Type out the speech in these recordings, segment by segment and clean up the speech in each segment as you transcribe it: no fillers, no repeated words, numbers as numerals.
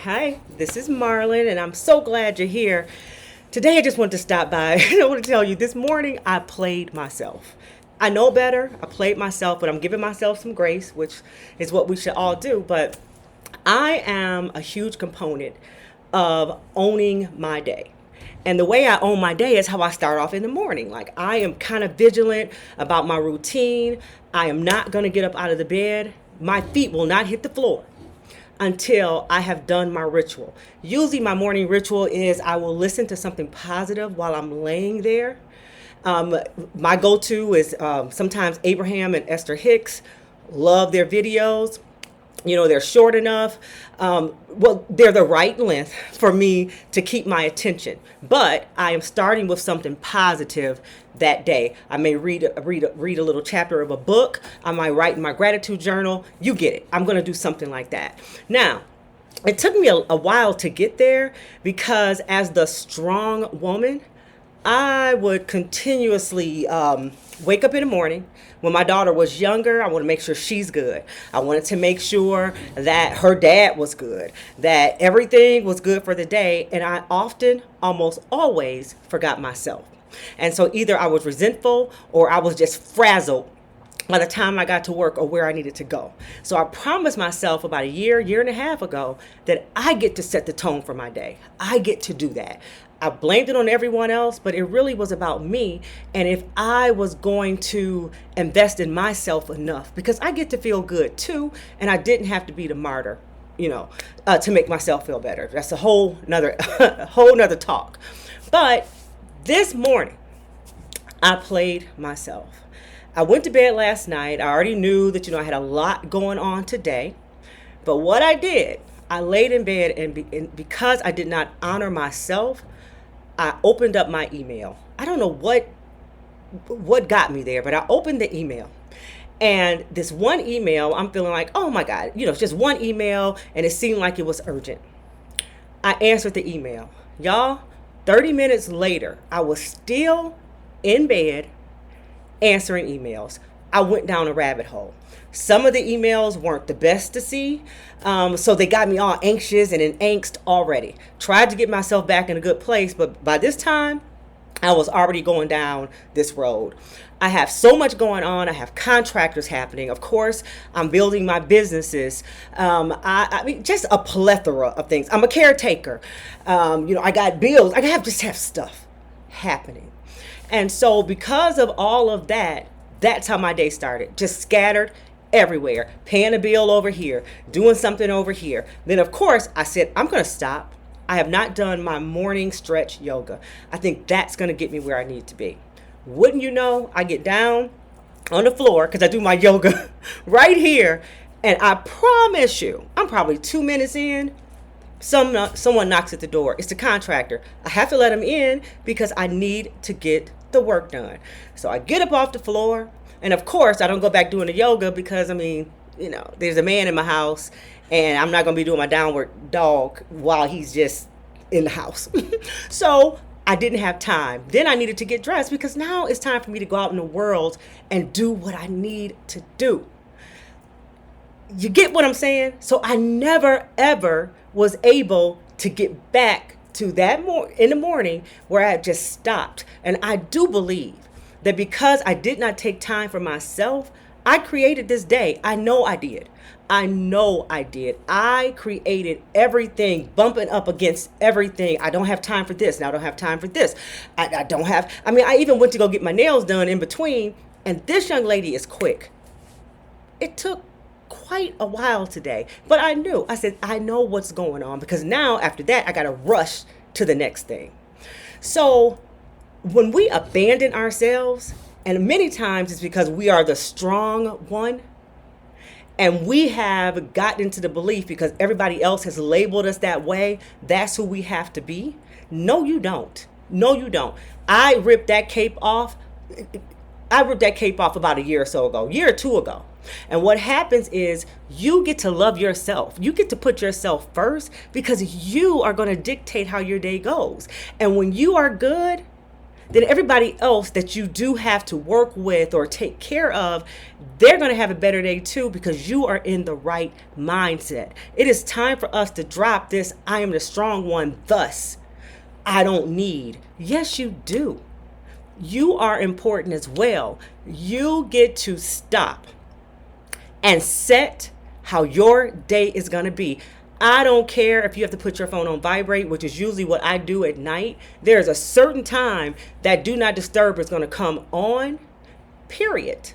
Hi, this is Marlon, and I'm so glad you're here. Today, I just wanted to stop by. I want to tell you this morning, I played myself. I know better. I played myself, but I'm giving myself some grace, which is what we should all do. But I am a huge component of owning my day. And the way I own my day is how I start off in the morning. Like, I am kind of vigilant about my routine. I am not going to get up out of the bed. My feet will not hit the floor until I have done my ritual. Usually, my morning ritual is I will listen to something positive while I'm laying there. My go to is sometimes Abraham and Esther Hicks. Love their videos. You know, they're short enough. Well, they're the right length for me to keep my attention. But I am starting with something positive that day. I may read a little chapter of a book. I might write in my gratitude journal. You get it. I'm going to do something like that. Now, it took me a while to get there because as the strong woman, I would continuously wake up in the morning. When my daughter was younger, I want to make sure she's good. I wanted to make sure that her dad was good, that everything was good for the day. And I often, almost always, forgot myself. And so either I was resentful or I was just frazzled by the time I got to work or where I needed to go. So I promised myself about a year and a half ago that I get to set the tone for my day. I get to do that. I blamed it on everyone else, but it really was about me. And if I was going to invest in myself enough, because I get to feel good too, and I didn't have to be the martyr, to make myself feel better. That's a whole nother, whole nother talk. But this morning, I played myself. I went to bed last night. I already knew that, I had a lot going on today. But what I did, I laid in bed and because I did not honor myself, I opened up my email. I don't know what got me there, but I opened the email. And this one email, I'm feeling like, oh my God, it's just one email and it seemed like it was urgent. I answered the email. Y'all, 30 minutes later, I was still in bed answering emails. I went down a rabbit hole. Some of the emails weren't the best to see, so they got me all anxious and in angst already. Tried to get myself back in a good place, but by this time, I was already going down this road. I have so much going on. I have contractors happening. Of course, I'm building my businesses. I mean, just a plethora of things. I'm a caretaker. I got bills. I just have stuff happening. And so because of all of that, that's how my day started. Just scattered everywhere, paying a bill over here, doing something over here. Then, of course, I said, I'm going to stop. I have not done my morning stretch yoga. I think that's going to get me where I need to be. Wouldn't you know, I get down on the floor because I do my yoga right here. And I promise you, I'm probably 2 minutes in. Someone knocks at the door. It's the contractor. I have to let him in because I need to get the work done. So I get up off the floor. And of course, I don't go back doing the yoga because, there's a man in my house and I'm not going to be doing my downward dog while he's just in the house. So I didn't have time. Then I needed to get dressed because now it's time for me to go out in the world and do what I need to do. You get what I'm saying? So I never, ever was able to get back to that in the morning where I had just stopped. And I do believe that because I did not take time for myself, I created this day. I know I did. I created everything, bumping up against everything. I don't have time for this. Now I don't have time for this. I even went to go get my nails done in between. And this young lady is quick. It took quite a while today, but I said, I know what's going on because now after that, I got to rush to the next thing. So when we abandon ourselves, and many times it's because we are the strong one, and we have gotten into the belief because everybody else has labeled us that way, that's who we have to be. No, you don't. I ripped that cape off about a year or two ago. And what happens is you get to love yourself. You get to put yourself first because you are going to dictate how your day goes. And when you are good, then everybody else that you do have to work with or take care of, they're going to have a better day too, because you are in the right mindset. It is time for us to drop this "I am the strong one, thus I don't need." Yes, you do. You are important as well. You get to stop and set how your day is going to be. I don't care if you have to put your phone on vibrate, which is usually what I do at night. There's a certain time that do not disturb is going to come on, period.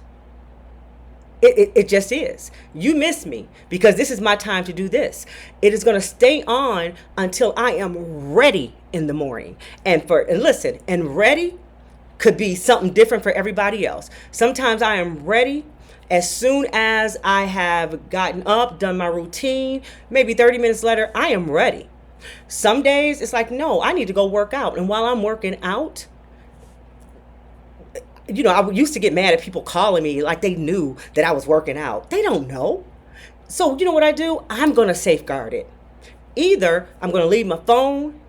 It just is. You miss me because this is my time to do this. It is going to stay on until I am ready in the morning. And listen, and ready could be something different for everybody else. Sometimes I am ready as soon as I have gotten up, done my routine, maybe 30 minutes later, I am ready. Some days it's like, no, I need to go work out. And while I'm working out, I used to get mad at people calling me like they knew that I was working out. They don't know. So you know what I do? I'm going to safeguard it. Either I'm going to leave my phone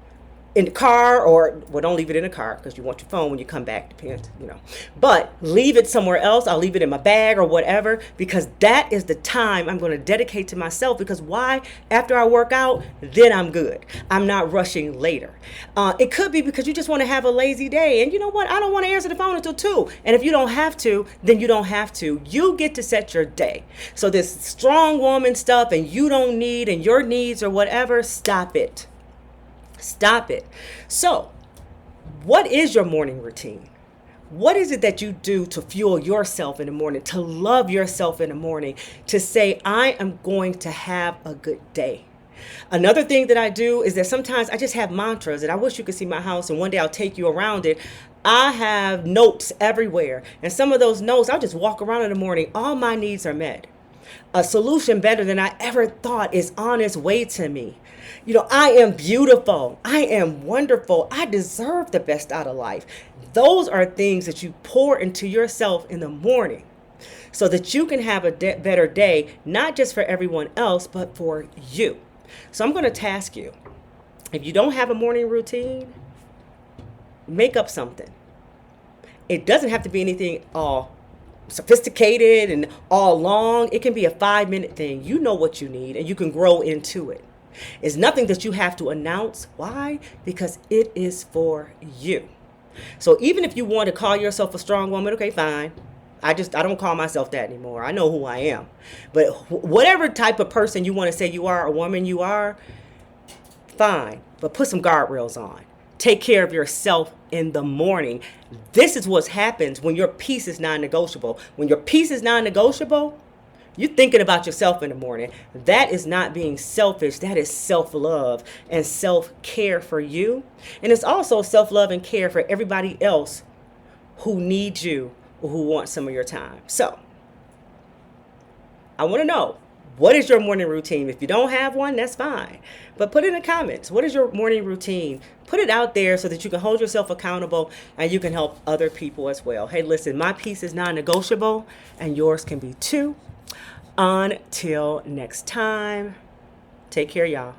in the car, or don't leave it in the car because you want your phone when you come back, depends, but leave it somewhere else. I'll leave it in my bag or whatever, because that is the time I'm going to dedicate to myself. Because why? After I work out, then I'm good. I'm not rushing later. It could be because you just want to have a lazy day, and you know what? I don't want to answer the phone until 2. And if you don't have to, then you don't have to. You get to set your day. So this strong woman stuff and you don't need and your needs or whatever, stop it. Stop it. So, what is your morning routine? What is it that you do to fuel yourself in the morning, to love yourself in the morning, to say, I am going to have a good day? Another thing that I do is that sometimes I just have mantras, and I wish you could see my house, and one day I'll take you around it. I have notes everywhere, and some of those notes, I'll just walk around in the morning. All my needs are met. A solution better than I ever thought is on its way to me. I am beautiful. I am wonderful. I deserve the best out of life. Those are things that you pour into yourself in the morning so that you can have a better day, not just for everyone else, but for you. So I'm going to task you. If you don't have a morning routine, make up something. It doesn't have to be anything all sophisticated and all long. It can be a 5-minute thing. You know what you need and you can grow into it. It's nothing that you have to announce. Why? Because it is for you. So even if you want to call yourself a strong woman, okay, fine. I don't call myself that anymore. I know who I am. But whatever type of person you want to say you are, a woman you are, fine. But put some guardrails on. Take care of yourself in the morning. This is what happens when your peace is non-negotiable. When your peace is non-negotiable, you're thinking about yourself in the morning. That is not being selfish. That is self-love and self-care for you. And it's also self-love and care for everybody else who needs you or who wants some of your time. So I want to know, what is your morning routine? If you don't have one, that's fine. But put it in the comments. What is your morning routine? Put it out there so that you can hold yourself accountable and you can help other people as well. Hey, listen, my peace is non-negotiable and yours can be too. Until next time, take care, y'all.